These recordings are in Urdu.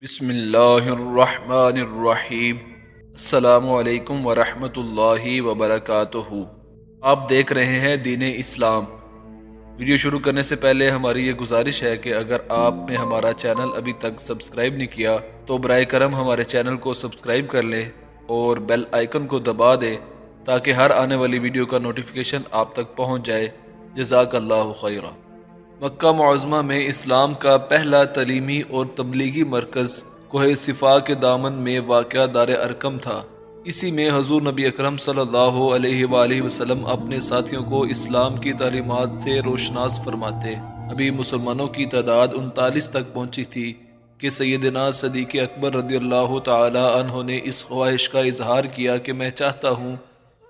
بسم اللہ الرحمن الرحیم۔ السلام علیکم ورحمۃ اللہ وبرکاتہ۔ آپ دیکھ رہے ہیں دین اسلام۔ ویڈیو شروع کرنے سے پہلے ہماری یہ گزارش ہے کہ اگر آپ نے ہمارا چینل ابھی تک سبسکرائب نہیں کیا تو برائے کرم ہمارے چینل کو سبسکرائب کر لیں اور بیل آئیکن کو دبا دیں تاکہ ہر آنے والی ویڈیو کا نوٹیفیکیشن آپ تک پہنچ جائے۔ جزاک اللہ خیرہ۔ مکہ معظمہ میں اسلام کا پہلا تعلیمی اور تبلیغی مرکز کوہ صفا کے دامن میں واقع دار ارقم تھا۔ اسی میں حضور نبی اکرم صلی اللہ علیہ وآلہ وسلم اپنے ساتھیوں کو اسلام کی تعلیمات سے روشناس فرماتے۔ ابھی مسلمانوں کی تعداد 39 تک پہنچی تھی کہ سیدنا صدیق اکبر رضی اللہ تعالی عنہ نے اس خواہش کا اظہار کیا کہ میں چاہتا ہوں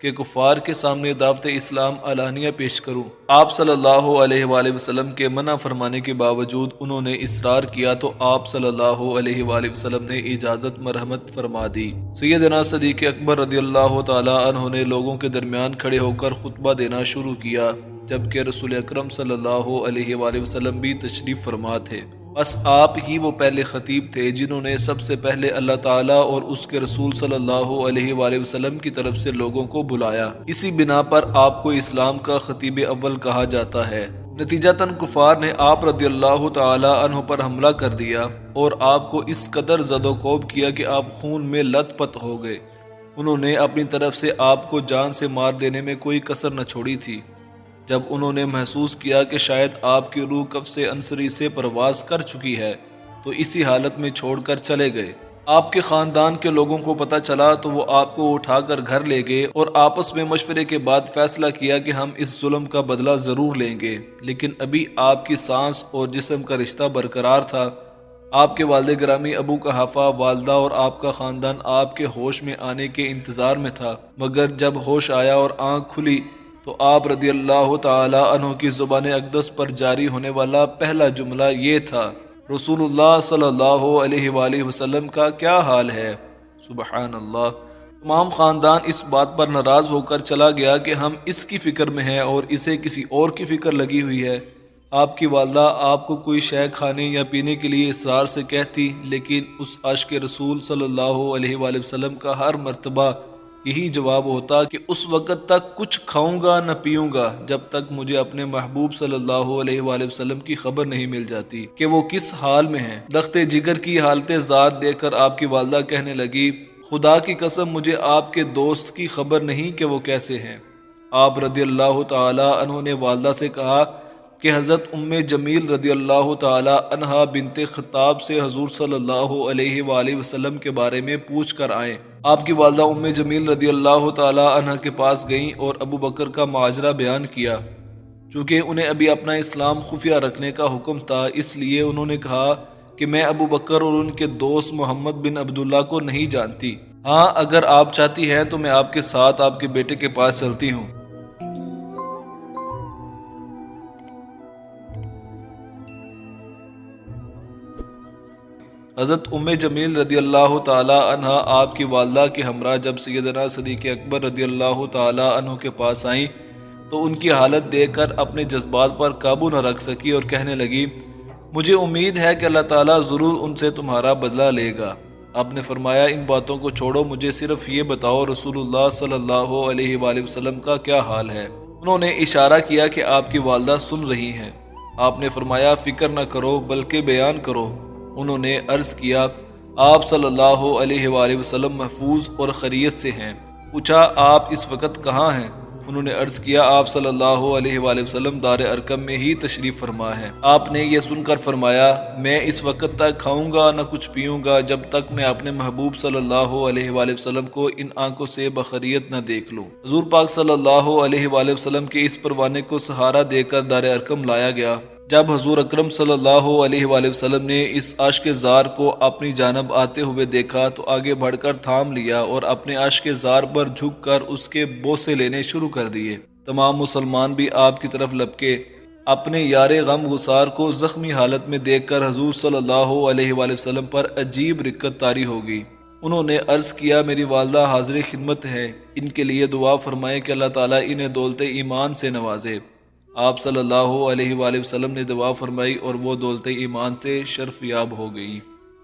کہ کفار کے سامنے دعوت اسلام علانیہ پیش کروں۔ آپ صلی اللہ علیہ وآلہ وسلم کے منع فرمانے کے باوجود انہوں نے اصرار کیا تو آپ صلی اللہ علیہ وآلہ وسلم نے اجازت مرحمت فرما دی۔ سیدنا صدیق اکبر رضی اللہ تعالی عنہ نے لوگوں کے درمیان کھڑے ہو کر خطبہ دینا شروع کیا، جبکہ رسول اکرم صلی اللہ علیہ وآلہ وسلم بھی تشریف فرما تھے۔ بس آپ ہی وہ پہلے خطیب تھے جنہوں نے سب سے پہلے اللہ تعالیٰ اور اس کے رسول صلی اللہ علیہ وآلہ وسلم کی طرف سے لوگوں کو بلایا۔ اسی بنا پر آپ کو اسلام کا خطیب اول کہا جاتا ہے۔ نتیجتاً کفار نے آپ رضی اللہ تعالی عنہ پر حملہ کر دیا اور آپ کو اس قدر زد و کوب کیا کہ آپ خون میں لت پت ہو گئے۔ انہوں نے اپنی طرف سے آپ کو جان سے مار دینے میں کوئی کسر نہ چھوڑی تھی۔ جب انہوں نے محسوس کیا کہ شاید آپ کی روح کفس انصری سے پرواز کر چکی ہے تو اسی حالت میں چھوڑ کر چلے گئے۔ آپ کے خاندان کے لوگوں کو پتہ چلا تو وہ آپ کو اٹھا کر گھر لے گئے اور آپس میں مشورے کے بعد فیصلہ کیا کہ ہم اس ظلم کا بدلہ ضرور لیں گے، لیکن ابھی آپ کی سانس اور جسم کا رشتہ برقرار تھا۔ آپ کے والد گرامی ابو قحافہ، والدہ اور آپ کا خاندان آپ کے ہوش میں آنے کے انتظار میں تھا، مگر جب ہوش آیا اور آنکھ کھلی تو آپ رضی اللہ تعالی عنہ کی زبان اقدس پر جاری ہونے والا پہلا جملہ یہ تھا: رسول اللہ صلی اللہ علیہ وآلہ وسلم کا کیا حال ہے؟ سبحان اللہ۔ تمام خاندان اس بات پر ناراض ہو کر چلا گیا کہ ہم اس کی فکر میں ہیں اور اسے کسی اور کی فکر لگی ہوئی ہے۔ آپ کی والدہ آپ کو کوئی شے کھانے یا پینے کے لیے اصرار سے کہتی، لیکن اس عاشق رسول صلی اللہ علیہ وآلہ وسلم کا ہر مرتبہ یہی جواب ہوتا کہ اس وقت تک کچھ کھاؤں گا نہ پیوں گا جب تک مجھے اپنے محبوب صلی اللہ علیہ وآلہ وسلم کی خبر نہیں مل جاتی کہ وہ کس حال میں ہیں۔ لخت جگر کی حالت ذات دیکھ کر آپ کی والدہ کہنے لگی، خدا کی قسم مجھے آپ کے دوست کی خبر نہیں کہ وہ کیسے ہیں۔ آپ رضی اللہ تعالی عنہ نے والدہ سے کہا کہ حضرت جمیل رضی اللہ تعالی عنہا بنت خطاب سے حضور صلی اللہ علیہ وآلہ وسلم کے بارے میں پوچھ کر آئیں۔ آپ کی والدہ جمیل رضی اللہ تعالی عنہ کے پاس گئیں اور ابو بکر کا ماجرا بیان کیا۔ چونکہ انہیں ابھی اپنا اسلام خفیہ رکھنے کا حکم تھا، اس لیے انہوں نے کہا کہ میں ابو بکر اور ان کے دوست محمد بن عبداللہ کو نہیں جانتی۔ ہاں، اگر آپ چاہتی ہیں تو میں آپ کے ساتھ آپ کے بیٹے کے پاس چلتی ہوں۔ حضرت جمیل رضی اللہ تعالی عنہ آپ کی والدہ کے ہمراہ جب سیدنا صدیق اکبر رضی اللہ تعالی عنہ کے پاس آئیں تو ان کی حالت دیکھ کر اپنے جذبات پر قابو نہ رکھ سکی اور کہنے لگی، مجھے امید ہے کہ اللہ تعالیٰ ضرور ان سے تمہارا بدلہ لے گا۔ آپ نے فرمایا، ان باتوں کو چھوڑو، مجھے صرف یہ بتاؤ رسول اللہ صلی اللہ علیہ وآلہ وسلم کا کیا حال ہے۔ انہوں نے اشارہ کیا کہ آپ کی والدہ سن رہی ہیں۔ آپ نے فرمایا، فکر نہ کرو بلکہ بیان کرو۔ انہوں نے عرض کیا، آپ صلی اللہ علیہ وآلہ وسلم محفوظ اور خیریت سے ہیں۔ پوچھا، آپ اس وقت کہاں ہیں؟ انہوں نے عرض کیا، آپ صلی اللہ علیہ وآلہ وسلم دار ارقم میں ہی تشریف فرما ہے۔ آپ نے یہ سن کر فرمایا، میں اس وقت تک کھاؤں گا نہ کچھ پیوں گا جب تک میں اپنے محبوب صلی اللہ علیہ وآلہ وسلم کو ان آنکھوں سے بخیریت نہ دیکھ لوں۔ حضور پاک صلی اللہ علیہ وآلہ وسلم کے اس پروانے کو سہارا دے کر دار ارقم لایا گیا۔ جب حضور اکرم صلی اللہ علیہ وآلہ وسلم نے اس عاشق زار کو اپنی جانب آتے ہوئے دیکھا تو آگے بڑھ کر تھام لیا اور اپنے عاشق زار پر جھک کر اس کے بوسے لینے شروع کر دیے۔ تمام مسلمان بھی آپ کی طرف لپکے۔ اپنے یار غم گسار کو زخمی حالت میں دیکھ کر حضور صلی اللہ علیہ وآلہ وسلم پر عجیب رقت طاری ہوگی۔ انہوں نے عرض کیا، میری والدہ حاضر خدمت ہے، ان کے لیے دعا فرمائیں کہ اللہ تعالیٰ انہیں دولت ایمان سے نوازے۔ آپ صلی اللہ علیہ وآلہ وسلم نے دعا فرمائی اور وہ دولت ایمان سے شرف یاب ہو گئی۔